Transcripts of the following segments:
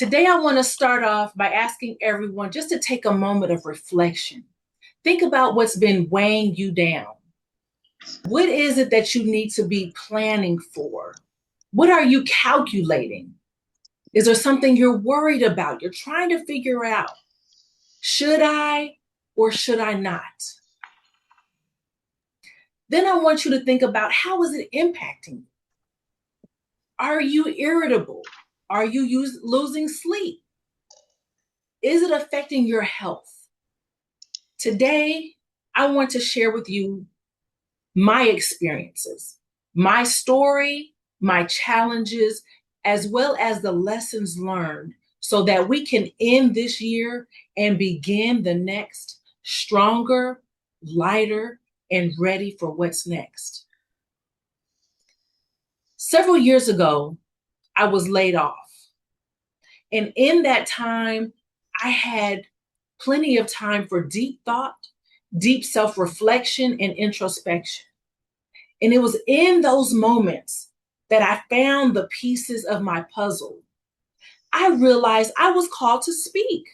Today, I want to start off by asking everyone just to take a moment of reflection. Think about what's been weighing you down. What is it that you need to be planning for? What are you calculating? Is there something you're worried about? You're trying to figure out, should I or should I not? Then I want you to think about, how is it impacting you? Are you irritable? Are you losing sleep? Is it affecting your health? Today, I want to share with you my experiences, my story, my challenges, as well as the lessons learned, so that we can end this year and begin the next stronger, lighter, and ready for what's next. Several years ago, I was laid off. And in that time, I had plenty of time for deep thought, deep self-reflection, and introspection. And it was in those moments that I found the pieces of my puzzle. I realized I was called to speak.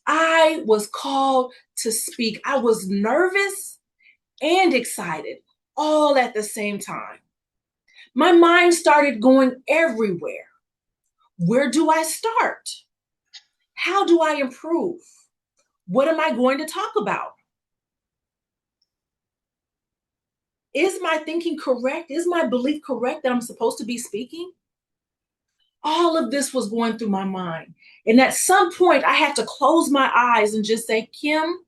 I was called to speak. I was nervous and excited all at the same time. My mind started going everywhere. Where do I start? How do I improve? What am I going to talk about? Is my thinking correct? Is my belief correct that I'm supposed to be speaking? All of this was going through my mind. And at some point, I had to close my eyes and just say, Kim,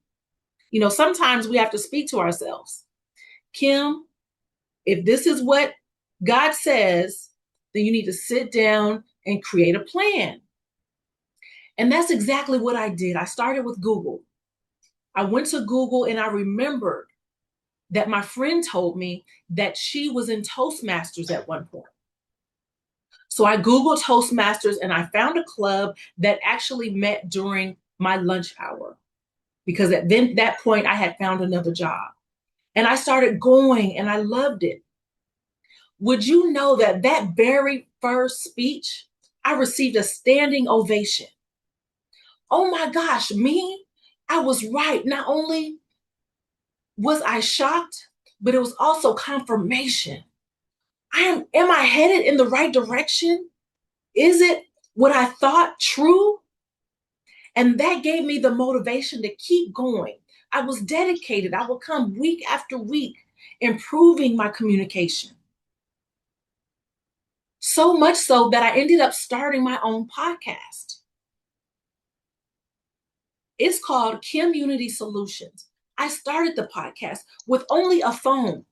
sometimes we have to speak to ourselves. Kim, if this is what God says, then you need to sit down and create a plan. And that's exactly what I did. I started with Google. I went to Google and I remembered that my friend told me that she was in Toastmasters at one point. So I Googled Toastmasters and I found a club that actually met during my lunch hour, because at that point I had found another job. And I started going and I loved it. Would you know that that very first speech, I received a standing ovation? Oh my gosh, me? I was right. Not only was I shocked, but it was also confirmation. Am I headed in the right direction? Is it what I thought true? And that gave me the motivation to keep going. I was dedicated. I would come week after week, improving my communication. So much so that I ended up starting my own podcast. It's called KimUnity Soulutions. I started the podcast with only a phone.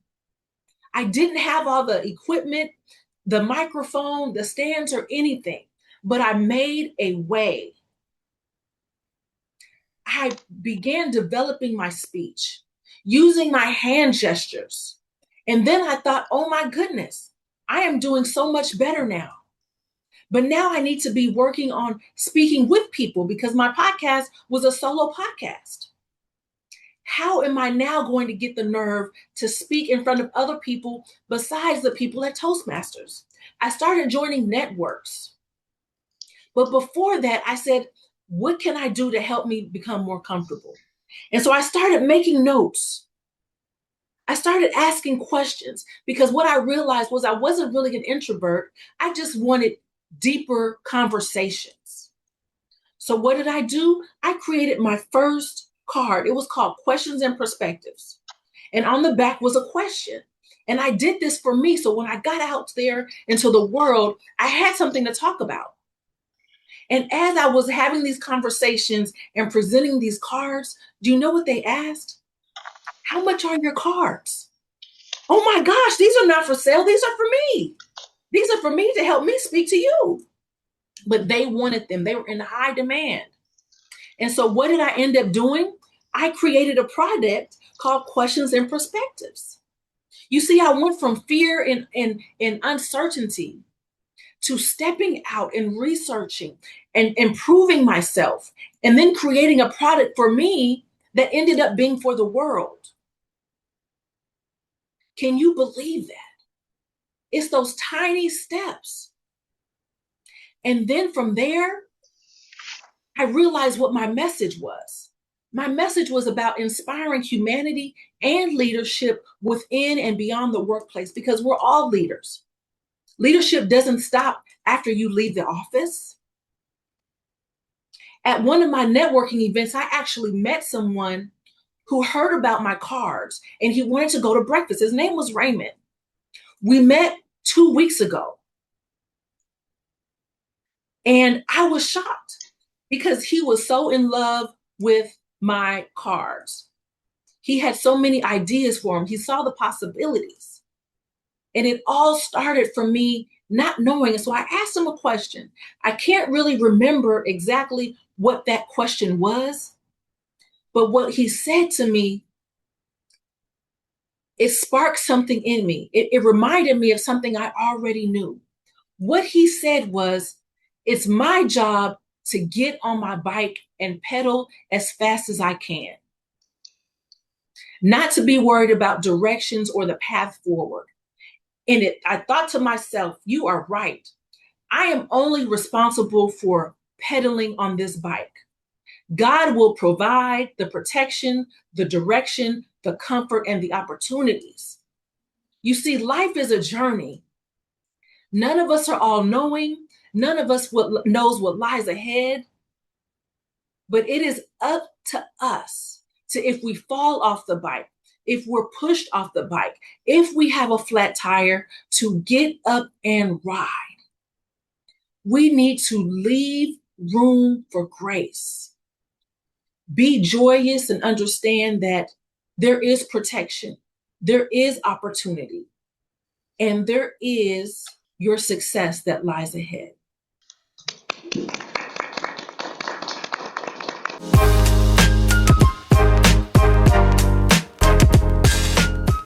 I didn't have all the equipment, the microphone, the stands, or anything, but I made a way. I began developing my speech, using my hand gestures. And then I thought, oh my goodness, I am doing so much better now. But now I need to be working on speaking with people, because my podcast was a solo podcast. How am I now going to get the nerve to speak in front of other people besides the people at Toastmasters? I started joining networks. But before that, I said, what can I do to help me become more comfortable? And so I started making notes. I started asking questions, because what I realized was I wasn't really an introvert. I just wanted deeper conversations. So what did I do? I created my first card. It was called Questions and Perspectives. And on the back was a question. And I did this for me. So when I got out there into the world, I had something to talk about. And as I was having these conversations and presenting these cards, do you know what they asked? How much are your cards? Oh my gosh, these are not for sale. These are for me. These are for me to help me speak to you. But they wanted them. They were in high demand. And so what did I end up doing? I created a product called Questions and Perspectives. You see, I went from fear and uncertainty to stepping out and researching and improving myself, and then creating a product for me that ended up being for the world. Can you believe that? It's those tiny steps. And then from there, I realized what my message was. My message was about inspiring humanity and leadership within and beyond the workplace, because we're all leaders. Leadership doesn't stop after you leave the office. At one of my networking events, I actually met someone who heard about my cards and he wanted to go to breakfast. His name was Raymond. We met 2 weeks ago. And I was shocked because he was so in love with my cards. He had so many ideas for them. He saw the possibilities. And it all started from me not knowing. And so I asked him a question. I can't really remember exactly what that question was, but what he said to me, it sparked something in me. It reminded me of something I already knew. What he said was, it's my job to get on my bike and pedal as fast as I can. Not to be worried about directions or the path forward. And I thought to myself, you are right. I am only responsible for pedaling on this bike. God will provide the protection, the direction, the comfort, and the opportunities. You see, life is a journey. None of us are all knowing. None of us knows what lies ahead. But it is up to us to, if we fall off the bike, if we're pushed off the bike, if we have a flat tire, to get up and ride. We need to leave room for grace. Be joyous and understand that there is protection, there is opportunity, and there is your success that lies ahead.